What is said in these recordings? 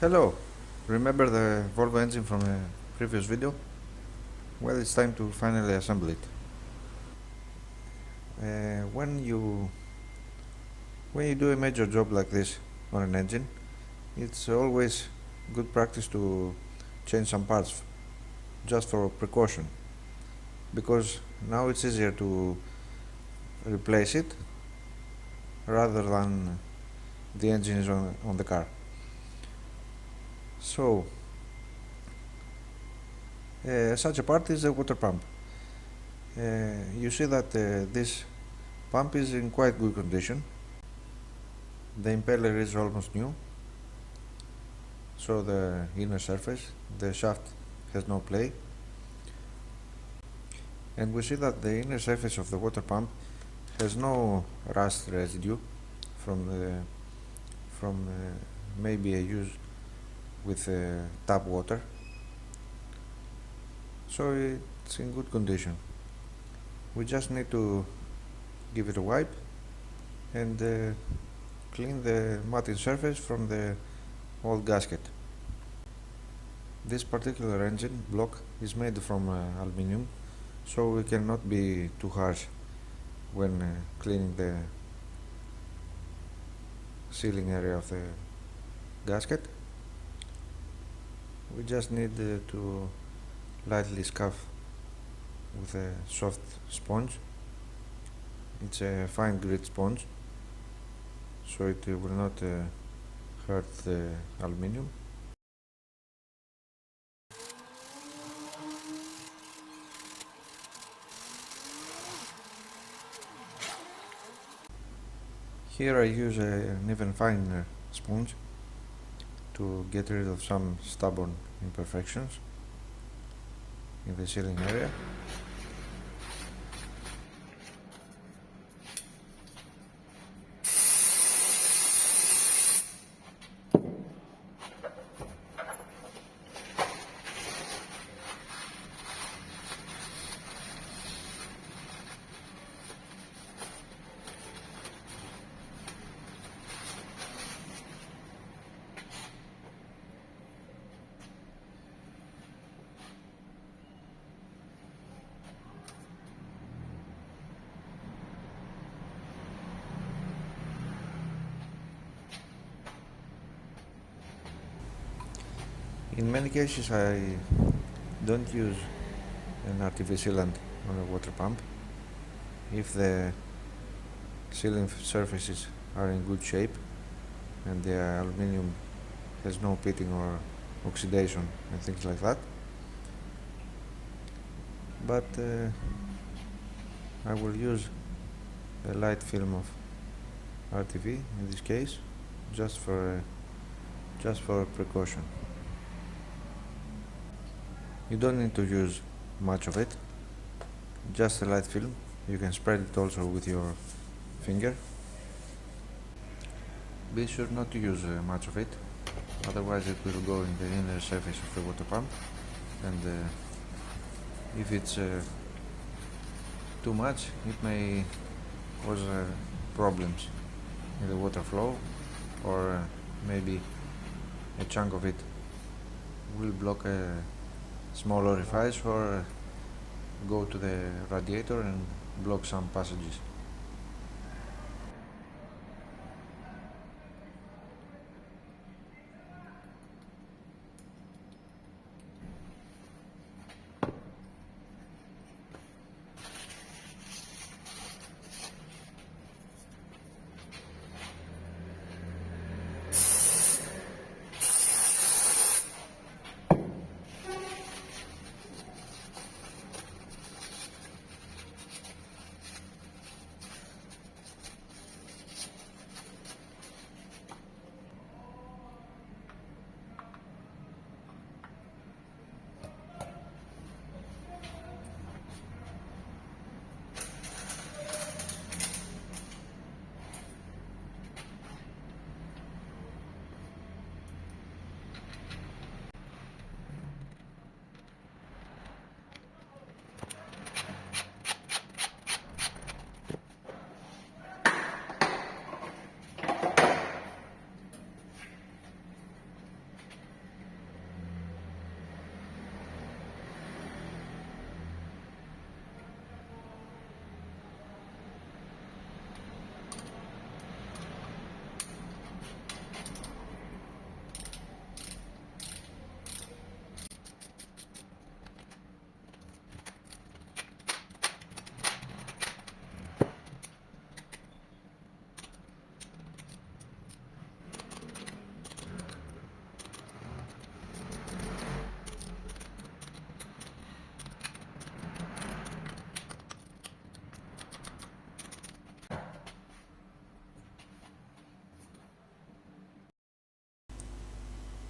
Hello, remember the Volvo engine from a previous video? Well, it's time to finally assemble it. When you do a major job like this on an engine, it's always good practice to change some parts just for precaution, because now it's easier to replace it rather than the engine is on the car. So, such a part is a water pump. You see that this pump is in quite good condition. The impeller is almost new, so the inner surface, the shaft has no play, and we see that the inner surface of the water pump has no rust residue from maybe a use with tap water, so it's in good condition. We just need to give it a wipe and clean the matting surface from the old gasket. This particular engine block is made from aluminium, so we cannot be too harsh when cleaning the sealing area of the gasket. We just need to lightly scuff with a soft sponge. It's a fine grit sponge, so it will not hurt the aluminium. Here I use an even finer sponge to get rid of some stubborn imperfections in the sealing area. In many cases I don't use an RTV sealant on a water pump if the sealing surfaces are in good shape and the aluminium has no pitting or oxidation and things like that. But I will use a light film of RTV in this case, just for precaution. You don't need to use much of it, just a light film. You can spread it also with your finger. Be sure not to use much of it, otherwise it will go in the inner surface of the water pump, and if it's too much, it may cause problems in the water flow, or maybe a chunk of it will block a small orifice or go to the radiator and block some passages.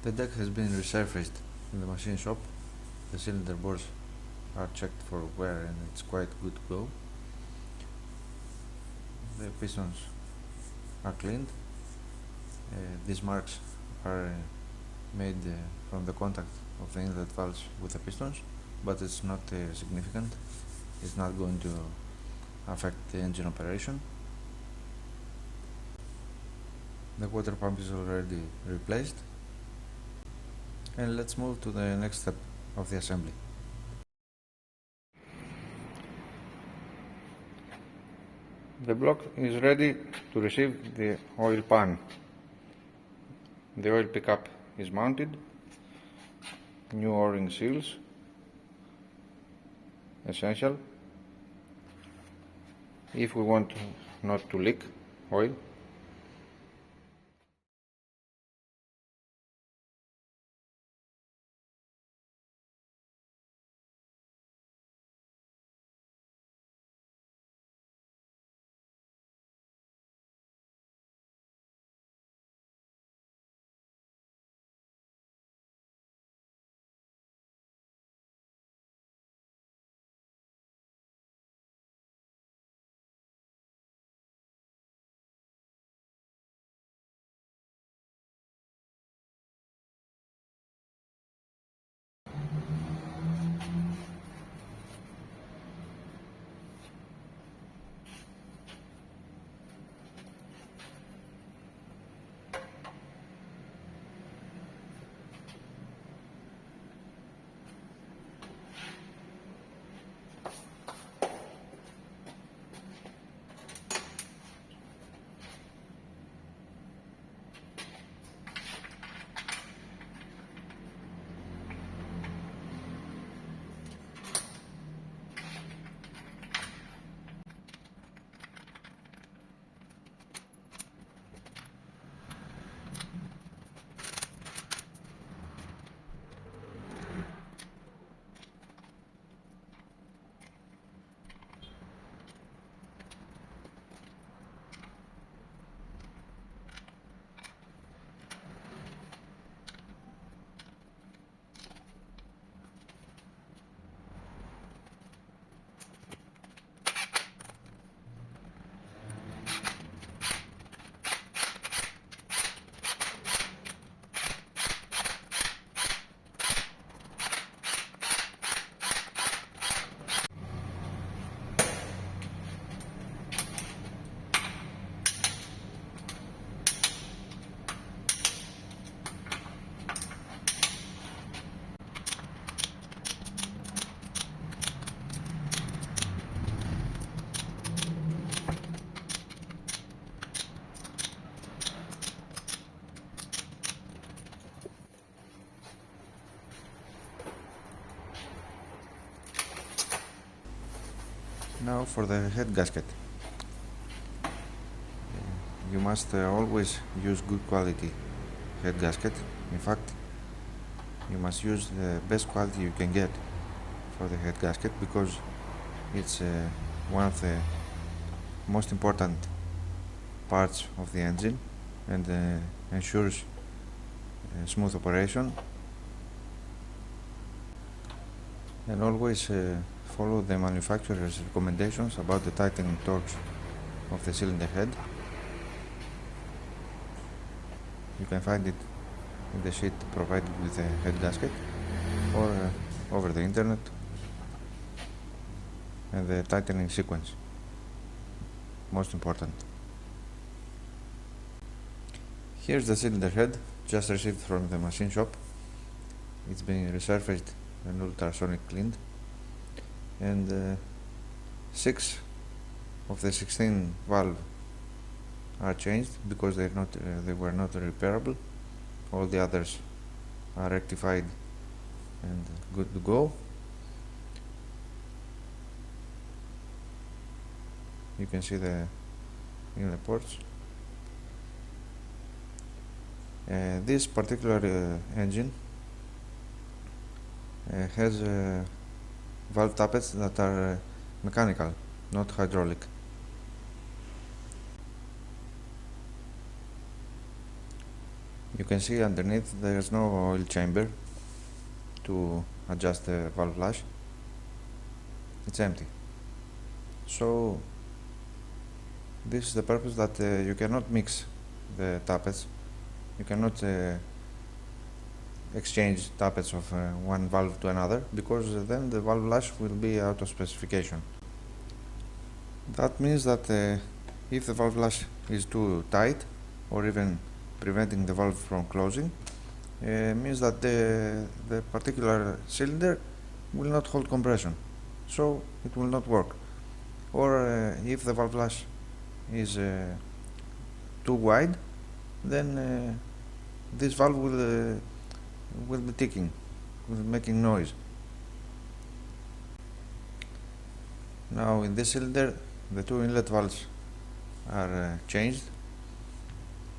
The deck has been resurfaced in the machine shop. The cylinder bores are checked for wear and it's quite good to go. The pistons are cleaned. These marks are made from the contact of the inlet valves with the pistons, but it's not significant. It's not going to affect the engine operation. The water pump is already replaced, and let's move to the next step of the assembly. The block is ready to receive the oil pan. The oil pickup is mounted, new o-ring seals, essential, if we want not to leak oil. Now for the head gasket. You must always use good quality head gasket. In fact, you must use the best quality you can get for the head gasket because it's one of the most important parts of the engine and ensures smooth operation. And always follow the manufacturer's recommendations about the tightening torques of the cylinder head. You can find it in the sheet provided with the head gasket or over the internet, and the tightening sequence, most important. Here's the cylinder head, just received from the machine shop. It's been resurfaced and ultrasonic cleaned, and 6 of the 16 valves are changed because they were not repairable. All the others are rectified and good to go. You can see the inlet ports. This particular engine has valve tappets that are mechanical, not hydraulic. You can see underneath there's no oil chamber to adjust the valve flush. It's empty. So this is the purpose that you cannot mix the tappets. You cannot exchange tappets of one valve to another, because then the valve flush will be out of specification. That means that if the valve flush is too tight, or even preventing the valve from closing, means that the particular cylinder will not hold compression, so it will not work. Or if the valve flush is too wide, then this valve will be ticking, will be making noise. Now in this cylinder the two inlet valves are changed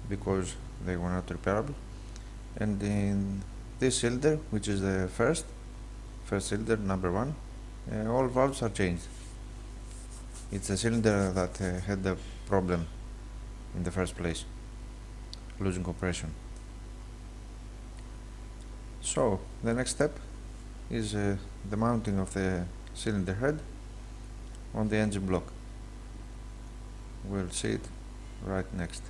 because they were not repairable, and in this cylinder, which is the first cylinder, number 1, all valves are changed. It's the cylinder that had the problem in the first place, losing compression. So the next step is the mounting of the cylinder head on the engine block. We'll see it right next.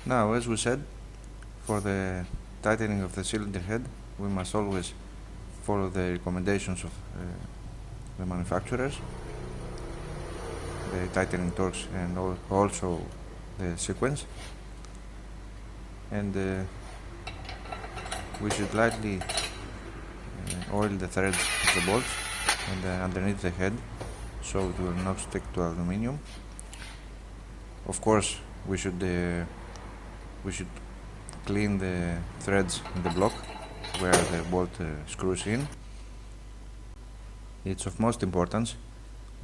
Now, as we said, for the tightening of the cylinder head, we must always follow the recommendations of the manufacturers, the tightening torques, and also the sequence. And we should lightly oil the threads of the bolts and underneath the head, so it will not stick to aluminium. Of course, we should clean the threads in the block where the bolt screws in. It's of most importance,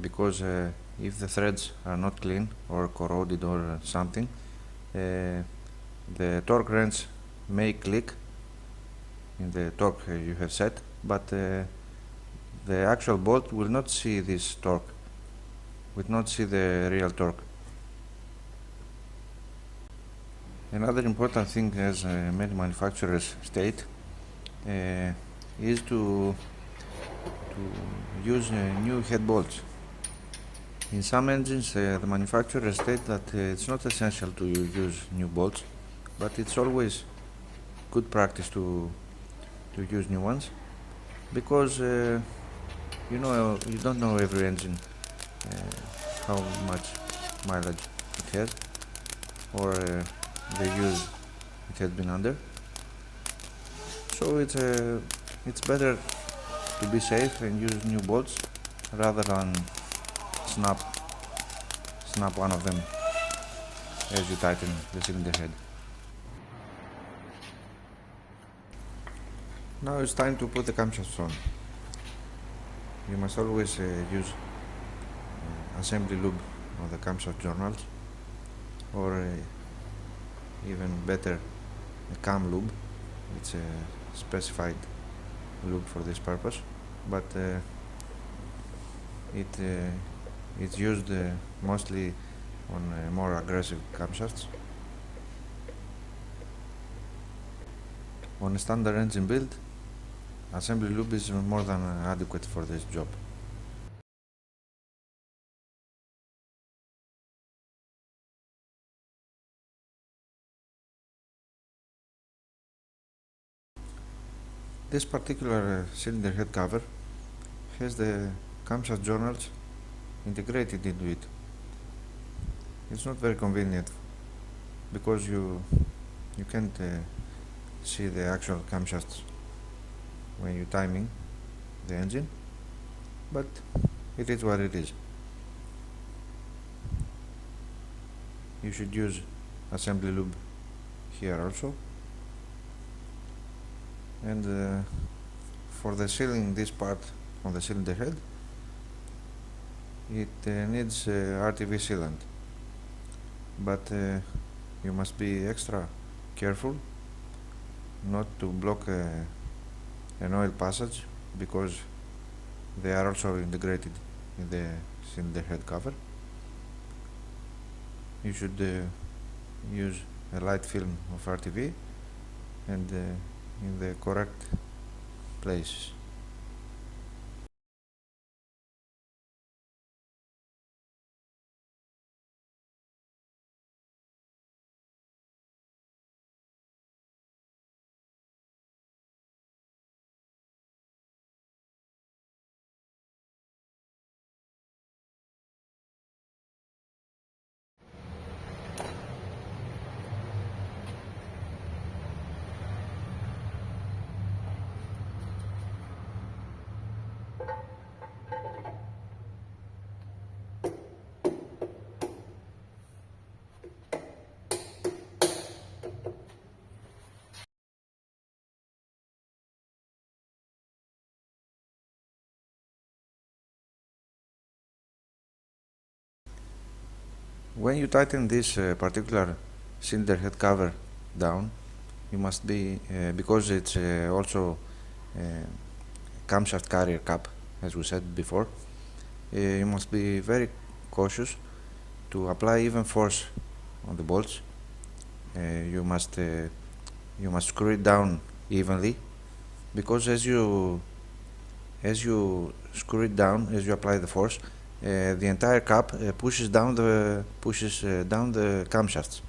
because if the threads are not clean or corroded or something, the torque wrench may click in the torque you have set, but the actual bolt will not see this torque, will not see the real torque. Another important thing, as many manufacturers state, is to use new head bolts. In some engines, the manufacturers state that it's not essential to use new bolts, but it's always good practice to use new ones, because you don't know every engine how much mileage it has, or the use it has been under. So it's better to be safe and use new bolts rather than snap one of them as you tighten the cylinder head. Now it's time to put the camshafts on. You must always use assembly lube of the camshaft journals, or even better, a cam lube. It's a specified lube for this purpose, but it's used mostly on more aggressive camshafts. On a standard engine build, assembly lube is more than adequate for this job. This particular cylinder head cover has the camshaft journals integrated into it. It's not very convenient because you can't see the actual camshafts when you're timing the engine, but it is what it is. You should use assembly lube here also, and for the sealing this part on the cylinder head, it needs RTV sealant, but you must be extra careful not to block an oil passage, because they are also integrated in the cylinder head cover. You should use a light film of RTV and in the correct places. When you tighten this particular cylinder head cover down, you must be, because it's also camshaft carrier cap, as we said before, you must be very cautious to apply even force on the bolts. You must screw it down evenly, because as you screw it down, as you apply the force, the entire cap pushes down the camshafts.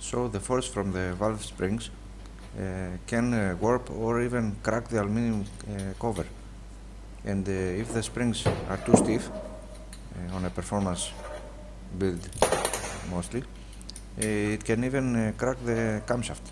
So the force from the valve springs can warp or even crack the aluminum cover. And if the springs are too stiff on a performance build, mostly, it can even crack the camshaft.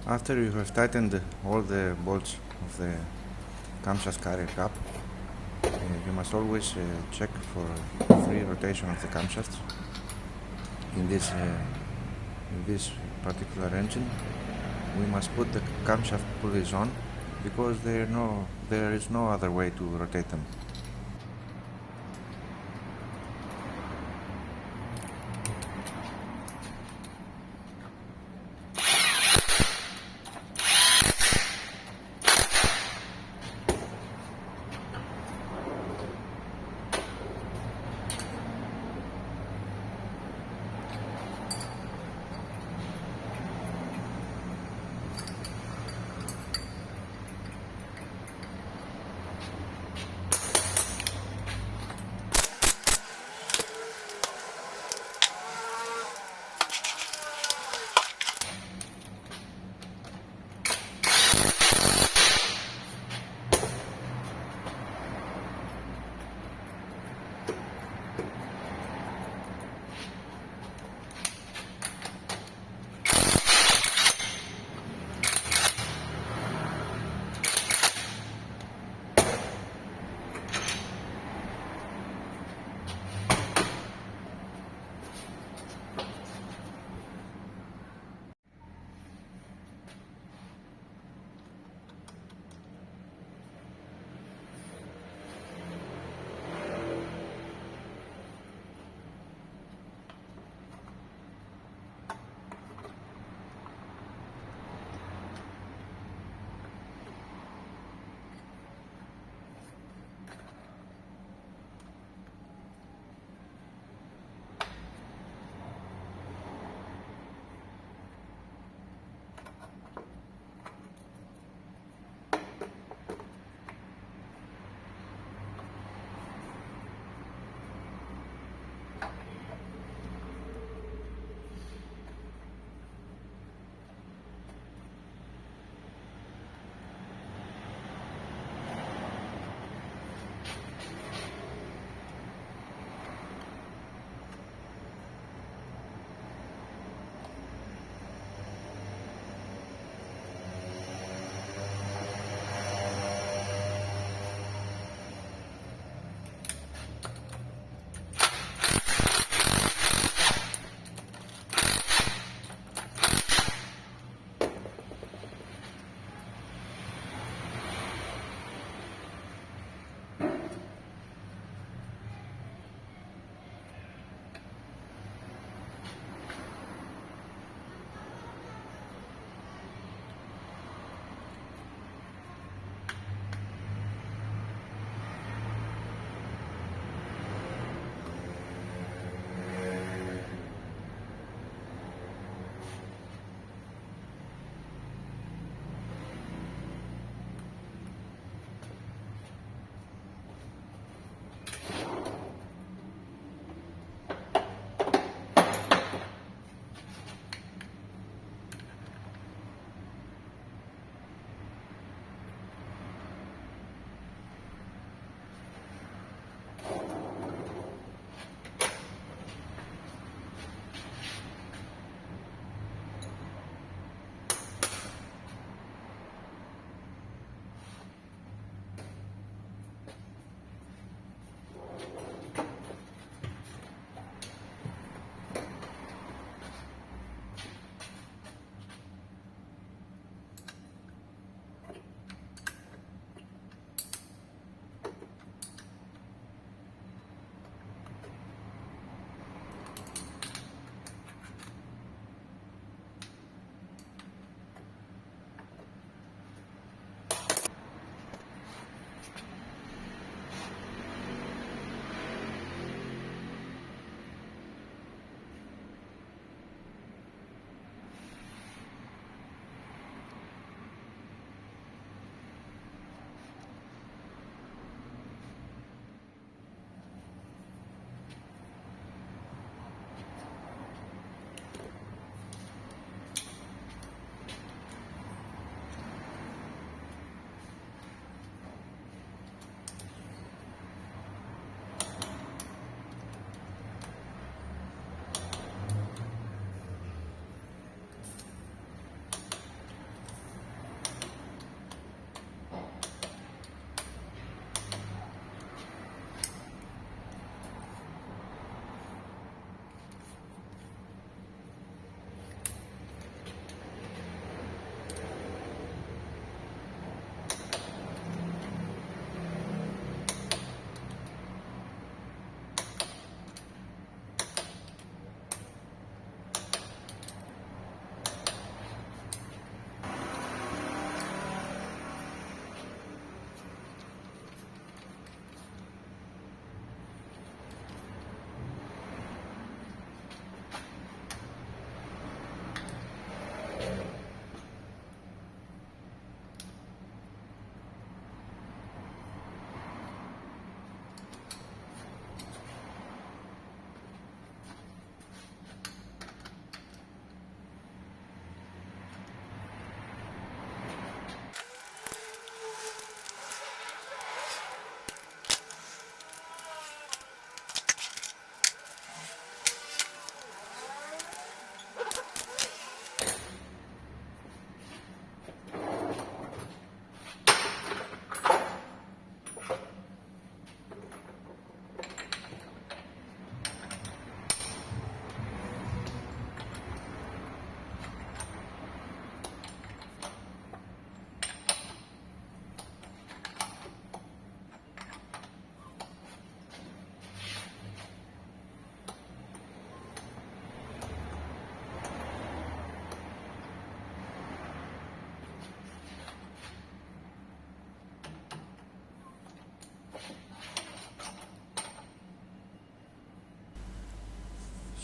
After you have tightened all the bolts of the camshaft carrier cap, you must always check for free rotation of the camshafts. In this particular engine, we must put the camshaft pulleys on, because there is no other way to rotate them.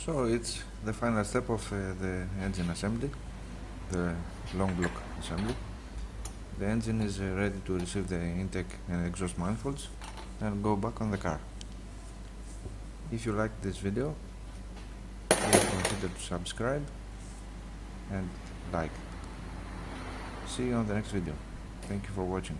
So it's the final step of the engine assembly, the long block assembly. The engine is ready to receive the intake and exhaust manifolds and go back on the car. If you liked this video, please consider to subscribe and like. See you on the next video. Thank you for watching.